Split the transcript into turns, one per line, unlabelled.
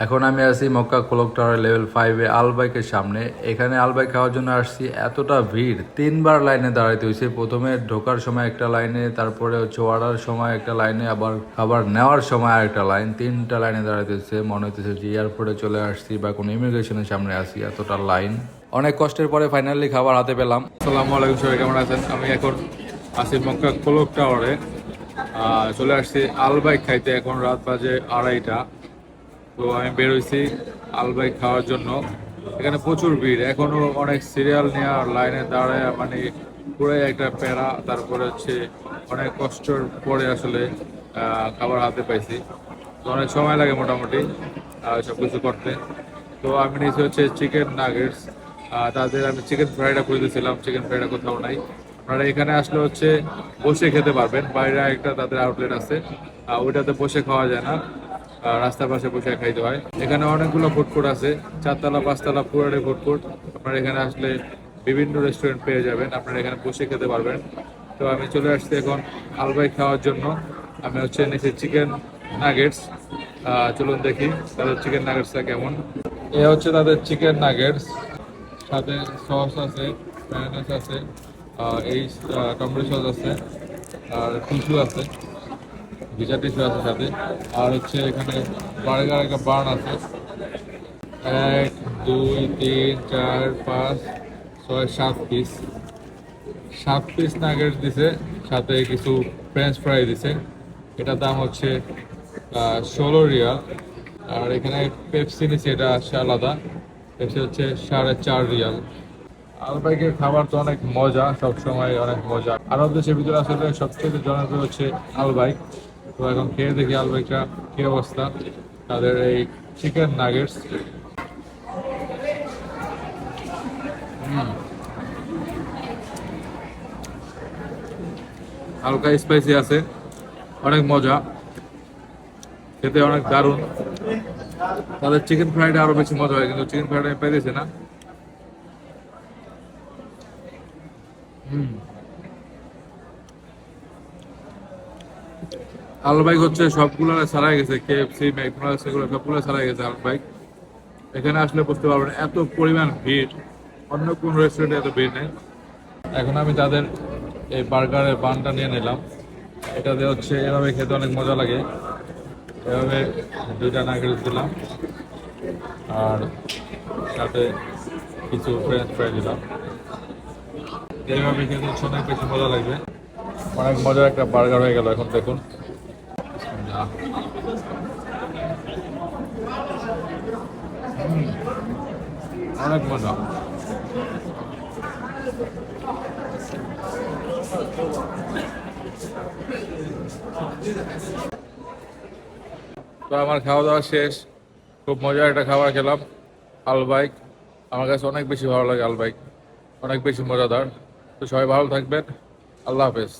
এখন আমি আছি মক্কা ক্লক টাওয়ার লেভেল 5-এ আলবাইকের সামনে। এখানে আলবাইক খাওয়ার জন্য আসছি, এতটা ভিড়, 3বার লাইনে দাঁড়াইতে হয়েছে। প্রথমে ঢোকার সময় একটা লাইনে, তারপরে হচ্ছে অর্ডার সময় একটা লাইনে, আবার খাবার নেওয়ার সময় আরেকটা লাইন, 3টা লাইনে দাঁড়াইতে হয়েছে। মনে হইতেছে যে এয়ারপোর্টে চলে আসছি বা কোনো ইমিগ্রেশনের সামনে আসি, এতটা লাইন। অনেক কষ্টের পরে ফাইনালি খাবার হাতে পেলাম।
আসসালামু আলাইকুম, সবাই কেমন আছেন? আমি এখন আছি মক্কা ক্লক টাওয়ারে। চলে আসছি আলবাইক খাইতে। এখন রাত বাজে 2:30। তো আমি বেরোইছি আলবাইক খাওয়ার জন্য। এখানে প্রচুর ভিড়, এখনো অনেক সিরিয়াল নেওয়ার লাইনে দাঁড়ায়, মানে পুরো একটা প্যারা। তারপরে হচ্ছে অনেক কষ্টের পরে আসলে খাবার হাতে পাইছি। তো অনেক সময় লাগে মোটামুটি সব কিছু করতে। তো আমি নিয়েছি হচ্ছে চিকেন নাগেটস। তাদের আমি চিকেন ফ্রাইডা খুঁজতেছিলাম, চিকেন ফ্রাইডা কোথাও নাই। আপনারা এখানে আসলে হচ্ছে বসে খেতে পারবেন। বাইরে একটা তাদের আউটলেট আছে, ওইটাতে বসে খাওয়া যায় না, রাস্তার পাশে বসে খাইতে হয়। এখানে অনেকগুলো ফুড কোর্ট আছে, 4তলা 5তলা পুরাটাই ফুড কোর্ট। আপনারা এখানে আসলে বিভিন্ন রেস্টুরেন্ট পেয়ে যাবেন, আপনারা এখানে বসে খেতে পারবেন। তো আমি চলে আসছি এখন আলবাই খাওয়ার জন্য। আমি হচ্ছে নিচে চিকেন নাগেটস। চলুন দেখি তাদের চিকেন নাগেটসটা কেমন। এ হচ্ছে তাদের চিকেন নাগেটস, সাথে সস আছে, মায়োনেজ আছে, এই টমেটো সস আছে, আর টিস্যু আছে, ভিজা টিস্যু আছে সাথে। আর হচ্ছে এখানে বার্গার একটা বার্ন আছে। 1 2 3 4 5 6 7 পিস, 7 পিস নাগেটস দিছে, সাথে কিছু ফ্রেঞ্চ ফ্রাই দিছে। এটার দাম হচ্ছে 16 রিয়াল। আর এখানে পেপসি নিচ্ছে, এটা আসছে আলাদা, পেপসি হচ্ছে 4.5 রিয়াল। আলবাইকের খাবার তো অনেক মজা, সবসময় অনেক মজা। আরব দেশের ভিতরে আসলে সবচেয়ে জনপ্রিয় হচ্ছে আলবাইক। তো এখন খেয়ে দেখি আলবাইকটা কি অবস্থা। তাদের এই চিকেন নাগেটস, হালকা স্পাইসি আছে, অনেক মজা, খেতে অনেক দারুণ। তাদের চিকেন ফ্রাইডে আরো বেশি মজা হয়, কিন্তু চিকেন ফ্রাইড আমি পাইতেছি না। আলবাইক হচ্ছে সবগুলো ছাড়াই গেছে, কেএফসি, ম্যাকডোনাল্ডস এগুলো সবগুলো ছাড়াই গেছে আলবাইক। এখানে আসলে বুঝতে পারবেন এত পরিমাণ ভিড়, অন্য কোন রেস্টুরেন্টে এত ভিড় নেই। এখন আমি তাদের এই বার্গারের বানটা নিয়ে নিলাম। এটাতে হচ্ছে এভাবে খেতে অনেক মজা লাগে। এভাবে 2টা নাগেটস দিলাম, আর সাথে কিছু ফ্রেঞ্চ ফ্রাই দিলাম। এইভাবে খেতে হচ্ছে অনেক বেশি মজা লাগবে। অনেক মজার একটা বার্গার হয়ে গেল। এখন দেখুন, অনেক মজা। তো আমার খাওয়া দাওয়া শেষ, খুব মজার একটা খাবার খেলাম আলবাইক। আমার কাছে অনেক বেশি ভালো লাগে আলবাইক, অনেক বেশি মজাদার। তো সবাই ভালো থাকবেন, আল্লাহ হাফেজ।